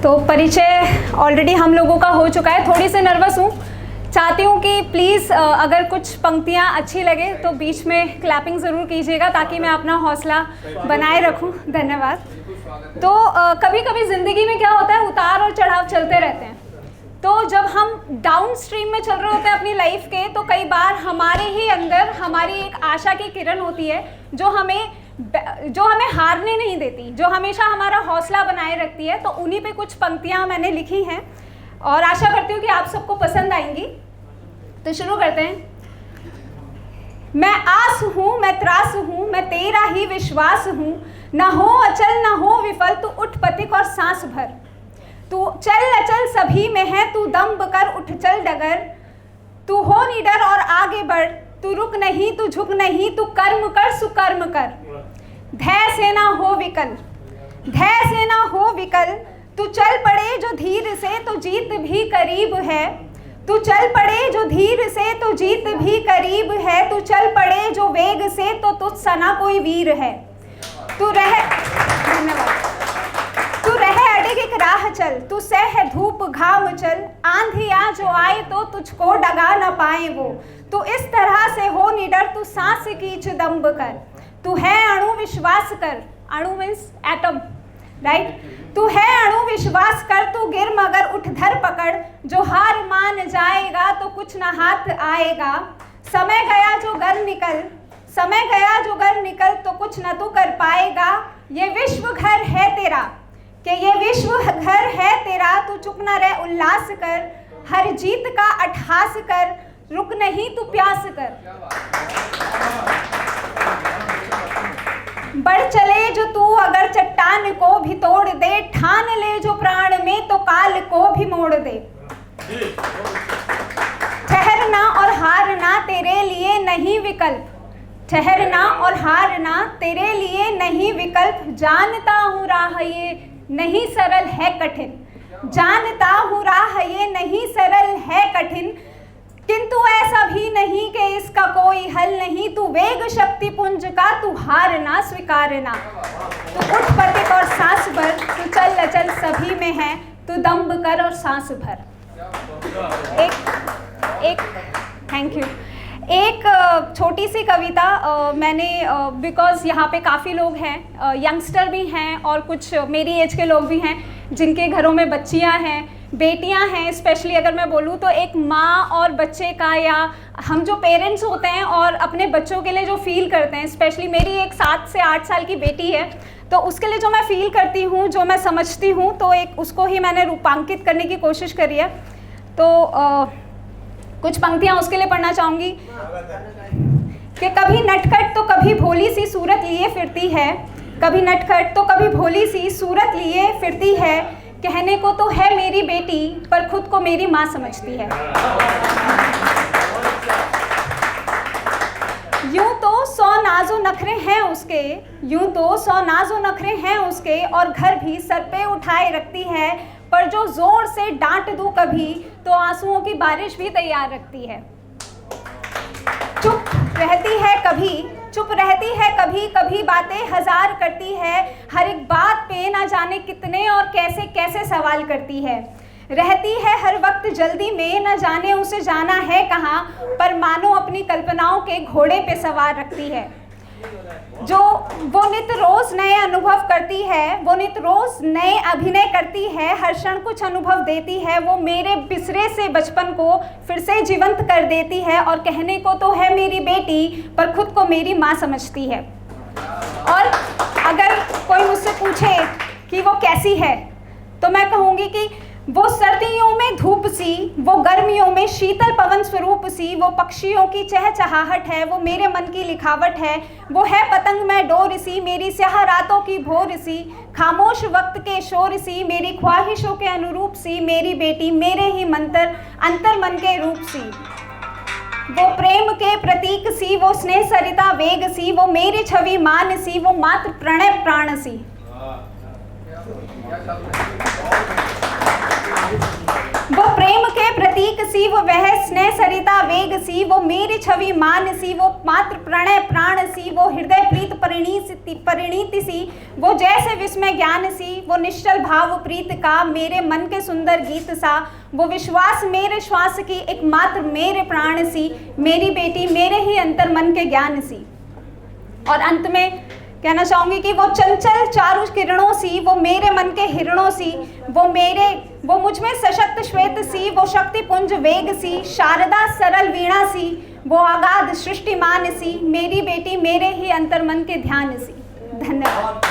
तो परिचय ऑलरेडी हम लोगों का हो चुका है। थोड़ी सी नर्वस हूँ, चाहती हूँ कि प्लीज़ अगर कुछ पंक्तियाँ अच्छी लगे तो बीच में क्लैपिंग ज़रूर कीजिएगा ताकि मैं अपना हौसला बनाए रखूँ। धन्यवाद। तो कभी कभी ज़िंदगी में क्या होता है, उतार और चढ़ाव चलते रहते हैं। तो जब हम डाउन स्ट्रीम में चल रहे होते हैं अपनी लाइफ के, तो कई बार हमारे ही अंदर हमारी एक आशा की किरण होती है जो हमें हारने नहीं देती, जो हमेशा हमारा हौसला बनाए रखती है। तो उन्हीं पे कुछ पंक्तियाँ मैंने लिखी हैं और आशा करती हूँ कि आप सबको पसंद आएंगी। तो शुरू करते हैं। मैं आस हूँ, मैं त्रास हूँ, मैं तेरा ही विश्वास हूँ, न हो अचल न हो विफल, तू उठ पथिक और सांस भर, तू चल अचल सभी में है, तू दम्भ कर उठ चल डगर, तू हो निडर और आगे बढ़, तू रुक नहीं तू झुक नहीं, तू कर्म कर सुकर्म कर, धैर्य से ना हो विकल, धैर्य से ना हो विकल, तू चल पड़े जो धीर से तो जीत भी करीब है, तू चल पड़े जो धीर से तो जीत भी करीब है, तू चल पड़े जो वेग से तो तुझ सा ना कोई वीर है, तू रह अडिग एक राह चल, तू सह धूप घाम चल, आंधी आ जो आए तो तुझको डगा न पाए वो, तू इस तरह से हो निडर, तू सांस खींच दम्भ कर, तू है अणु विश्वास कर, अणु मीन्स एटम, राइट, तू है अणु विश्वास कर, तू गिर मगर उठ धर पकड़, जो हार मान जाएगा तो कुछ न हाथ आएगा, समय गया जो घर निकल, समय गया जो घर निकल, तो कुछ न तू कर पाएगा, ये विश्व घर है तेरा, कि ये विश्व घर है तेरा, तू चुप न रह उल्लास कर, हर जीत का अट्ठास कर, रुक नहीं तू प्यास कर, बढ़ चले जो तू अगर चट्टान को भी तोड़ दे, ठान ले जो प्राण में तो काल को भी मोड़ दे, ठहरना और हारना तेरे लिए नहीं विकल्प, ठहरना और हारना तेरे लिए नहीं विकल्प, जानता हूँ राह ये नहीं सरल है कठिन, जानता हूँ राह ये नहीं सरल है कठिन, किंतु ऐसा भी नहीं कि इसका कोई हल नहीं, तू वेग शक्ति पुंज का तू हारना स्वीकारना, तू उठ पथिक और सांस भर, तू चल अचल सभी में है, तू दम्भ कर और सांस भर। एक थैंक यू। एक छोटी सी कविता मैंने बिकॉज़ यहाँ पे काफ़ी लोग हैं, यंगस्टर भी हैं और कुछ मेरी एज के लोग भी हैं जिनके घरों में बच्चियाँ हैं, बेटियाँ हैं। स्पेशली अगर मैं बोलूँ तो एक माँ और बच्चे का, या हम जो पेरेंट्स होते हैं और अपने बच्चों के लिए जो फील करते हैं, स्पेशली मेरी एक 7 से 8 साल की बेटी है, तो उसके लिए जो मैं फील करती हूँ, जो मैं समझती हूँ, तो एक उसको ही मैंने रूपांकित करने की कोशिश करी है। तो कुछ पंक्तियाँ उसके लिए पढ़ना चाहूँगी कि कभी नटखट तो कभी भोली सी सूरत लिए फिरती है, कभी नटखट तो कभी भोली सी सूरत लिए फिरती है, कहने को तो है मेरी बेटी पर खुद को मेरी माँ समझती है। यूं तो 100 नाजो नखरे हैं उसके, यूं तो 100 नाजो नखरे हैं उसके, और घर भी सर पे उठाए रखती है, पर जो जोर से डांट दूं कभी तो आंसुओं की बारिश भी तैयार रखती है। चुप रहती है कभी, चुप रहती है कभी, कभी बातें हजार करती है, हर एक बात पे ना जाने कितने और कैसे कैसे सवाल करती है, रहती है हर वक्त जल्दी में, न जाने उसे जाना है कहाँ, पर मानो अपनी कल्पनाओं के घोड़े पे सवार रखती है। जो वो नित रोज नए अनुभव करती है, वो नित रोज नए अभिनय करती है, हर क्षण कुछ अनुभव देती है, वो मेरे बिसरे से बचपन को फिर से जीवंत कर देती है, और कहने को तो है मेरी बेटी पर खुद को मेरी माँ समझती है। और अगर कोई मुझसे पूछे कि वो कैसी है, तो मैं कहूँगी कि वो सर्दियों में धूप सी, वो गर्मियों में शीतल पवन स्वरूप सी, वो पक्षियों की चहचहाहट है, वो मेरे मन की लिखावट है, वो है पतंग में डोर सी, मेरी स्याह रातों की भोर सी, खामोश वक्त के शोर सी, मेरी ख्वाहिशों के अनुरूप सी, मेरी बेटी मेरे ही अंतर मन के रूप सी, वो प्रेम के प्रतीक सी, वो स्नेह सरिता वेग सी, वो मेरी छवि मान सी, वो मात्र प्रणय प्राण सी। वो प्रेम के प्रतीक सी, वो वह स्नेह सरिता वेग सी, वो मेरी छवि मान सी, वो मात्र प्रणय प्राण सी, वो हृदय प्रीत परिणीति सी, वो जैसे विस्मय ज्ञान सी, वो निश्चल भाव प्रीत का मेरे मन के सुंदर गीत सा, वो विश्वास मेरे श्वास की एकमात्र मेरे प्राण सी, मेरी बेटी मेरे ही अंतर मन के ज्ञान सी। और अंत में कहना चाहूंगी कि वो चंचल चारु किरणों सी, वो मेरे मन के हिरणों सी, वो मुझ में सशक्त श्वेत सी, वो शक्ति पुंज वेग सी, शारदा सरल वीणा सी, वो अगाध सृष्टिमान सी, मेरी बेटी मेरे ही अंतर्मन के ध्यान सी। धन्यवाद।